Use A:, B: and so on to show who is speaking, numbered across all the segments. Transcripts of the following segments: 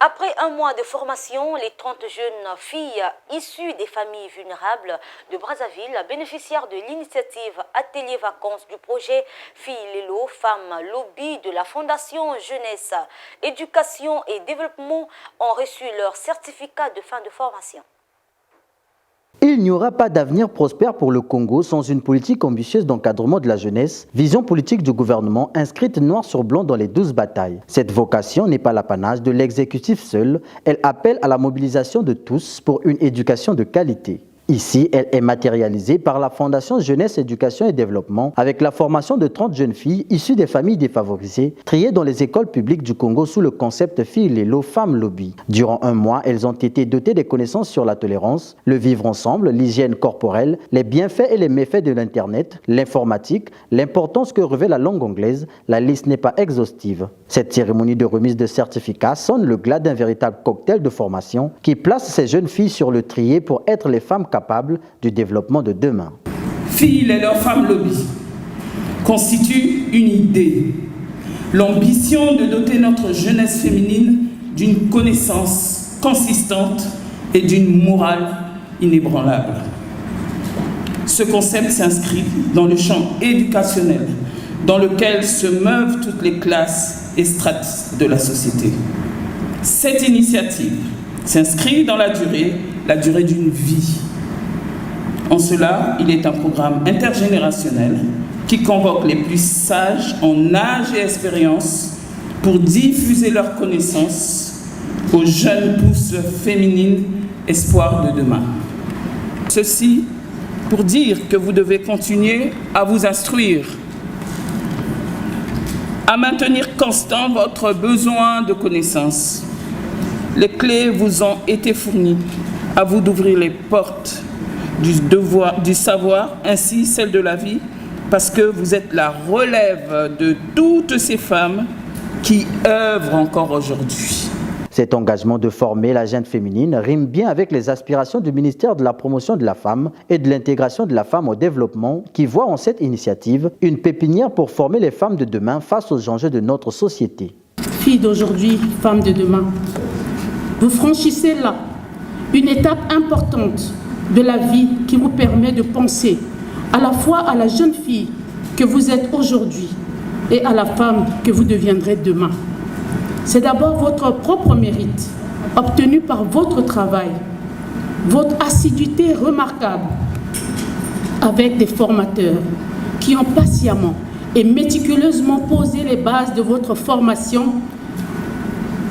A: Après un mois de formation, les 30 jeunes filles issues des familles vulnérables de Brazzaville, bénéficiaires de l'initiative Atelier Vacances du projet Filles Lelo, Femmes Lobby de la Fondation Jeunesse, Éducation et Développement, ont reçu leur certificat de fin de formation.
B: Il n'y aura pas d'avenir prospère pour le Congo sans une politique ambitieuse d'encadrement de la jeunesse, vision politique du gouvernement inscrite noir sur blanc dans les 12 batailles. Cette vocation n'est pas l'apanage de l'exécutif seul, elle appelle à la mobilisation de tous pour une éducation de qualité. Ici, elle est matérialisée par la Fondation Jeunesse, Éducation et Développement avec la formation de 30 jeunes filles issues des familles défavorisées, triées dans les écoles publiques du Congo sous le concept Filles Lelo, Femmes Lobby. Durant un mois, elles ont été dotées des connaissances sur la tolérance, le vivre ensemble, l'hygiène corporelle, les bienfaits et les méfaits de l'Internet, l'informatique, l'importance que revêt la langue anglaise. La liste n'est pas exhaustive. Cette cérémonie de remise de certificats sonne le glas d'un véritable cocktail de formation qui place ces jeunes filles sur le trier pour être les femmes capables du développement de demain.
C: Filles Lelo, Femmes Lobby constitue une idée, l'ambition de doter notre jeunesse féminine d'une connaissance consistante et d'une morale inébranlable. Ce concept s'inscrit dans le champ éducationnel dans lequel se meuvent toutes les classes et strates de la société. Cette initiative s'inscrit dans la durée d'une vie. En cela, il est un programme intergénérationnel qui convoque les plus sages en âge et expérience pour diffuser leurs connaissances aux jeunes pousses féminines espoirs de demain. Ceci pour dire que vous devez continuer à vous instruire, à maintenir constant votre besoin de connaissances. Les clés vous ont été fournies, à vous d'ouvrir les portes du savoir, ainsi celle de la vie, parce que vous êtes la relève de toutes ces femmes qui œuvrent encore aujourd'hui.
B: Cet engagement de former la jeune féminine rime bien avec les aspirations du ministère de la Promotion de la Femme et de l'Intégration de la Femme au Développement, qui voit en cette initiative une pépinière pour former les femmes de demain face aux enjeux de notre société.
D: Filles d'aujourd'hui, femmes de demain, vous franchissez là une étape importante de la vie qui vous permet de penser à la fois à la jeune fille que vous êtes aujourd'hui et à la femme que vous deviendrez demain. C'est d'abord votre propre mérite, obtenu par votre travail, votre assiduité remarquable avec des formateurs qui ont patiemment et méticuleusement posé les bases de votre formation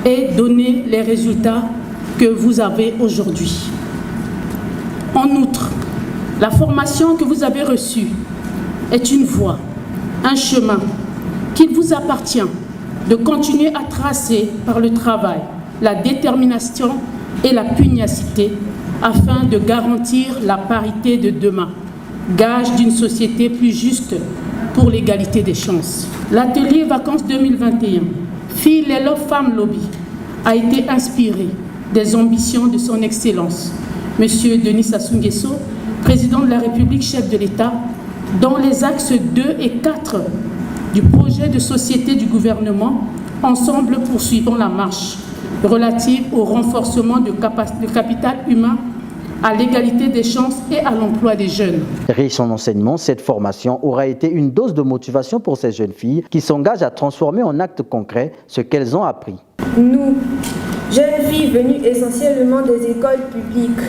D: et donné les résultats que vous avez aujourd'hui. En outre, la formation que vous avez reçue est une voie, un chemin qu'il vous appartient de continuer à tracer par le travail, la détermination et la pugnacité afin de garantir la parité de demain, gage d'une société plus juste pour l'égalité des chances. L'atelier Vacances 2021, Filles Lelo, Femmes Lobby, a été inspiré des ambitions de son Excellence, Monsieur Denis Sassou Nguesso, président de la République, chef de l'État, dans les axes 2 et 4 du projet de société du gouvernement, ensemble poursuivons la marche relative au renforcement du capital humain, à l'égalité des chances et à l'emploi des jeunes.
B: Riche en enseignements, cette formation aura été une dose de motivation pour ces jeunes filles qui s'engagent à transformer en actes concrets ce qu'elles ont appris.
E: Nous, jeunes filles venues essentiellement des écoles publiques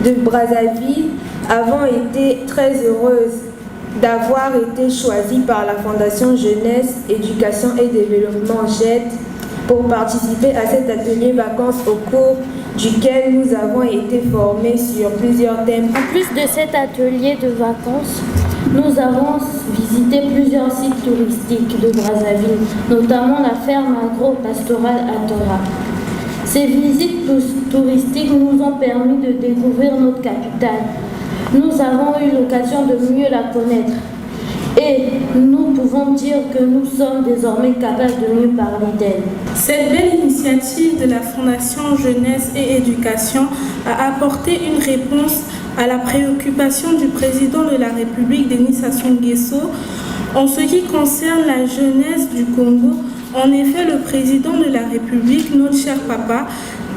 E: de Brazzaville, avons été très heureuses d'avoir été choisies par la Fondation Jeunesse, Éducation et Développement JED pour participer à cet atelier vacances au cours duquel nous avons été formés sur plusieurs thèmes.
F: En plus de cet atelier de vacances, nous avons visité plusieurs sites touristiques de Brazzaville, notamment la ferme agro-pastorale à Tora. Ces visites touristiques nous ont permis de découvrir notre capitale. Nous avons eu l'occasion de mieux la connaître et nous pouvons dire que nous sommes désormais capables de mieux parler d'elle.
G: Cette belle initiative de la Fondation Jeunesse et Éducation a apporté une réponse à la préoccupation du président de la République, Denis Sassou Nguesso, en ce qui concerne la jeunesse du Congo, En effet, le président de la République, notre cher papa,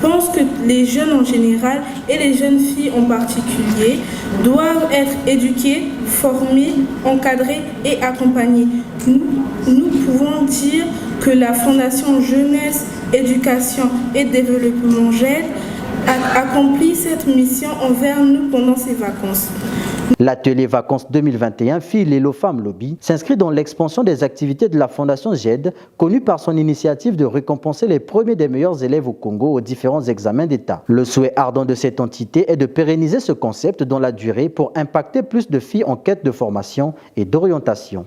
G: pense que les jeunes en général et les jeunes filles en particulier doivent être éduqués, formés, encadrés et accompagnés. Nous pouvons dire que la Fondation Jeunesse, Éducation et Développement GED a accompli cette mission envers nous pendant ces vacances.
B: L'atelier Vacances 2021 Filles Lelo Femmes Lobby s'inscrit dans l'expansion des activités de la Fondation GED, connue par son initiative de récompenser les premiers des meilleurs élèves au Congo aux différents examens d'État. Le souhait ardent de cette entité est de pérenniser ce concept dans la durée pour impacter plus de filles en quête de formation et d'orientation.